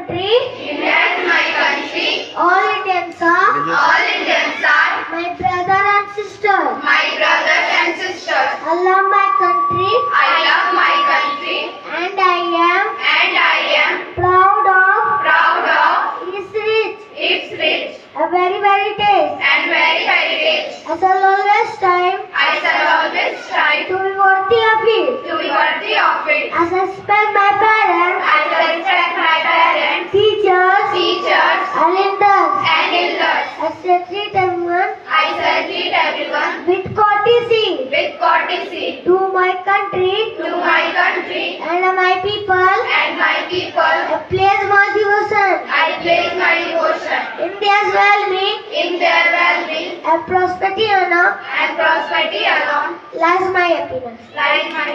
country. India is my country. All Indians are All Indians are my brother and sister. my brothers and sisters. I love my country I love my country and I am and I am proud proud of of its rich, its rich a very taste. and very heritage. I shall always strive I shall always strive to be worthy of it. to be worthy of it. I shall respect my parents, I shall respect my parents, teachers, teachers, and elders. and elders. I shall treat everyone I shall treat everyone with courtesy with courtesy to my country to my country and my people. and my people. I place my devotion I place my devotion in their well-being in their well-being and prosperity alone and prosperity alone lies my happiness. lies my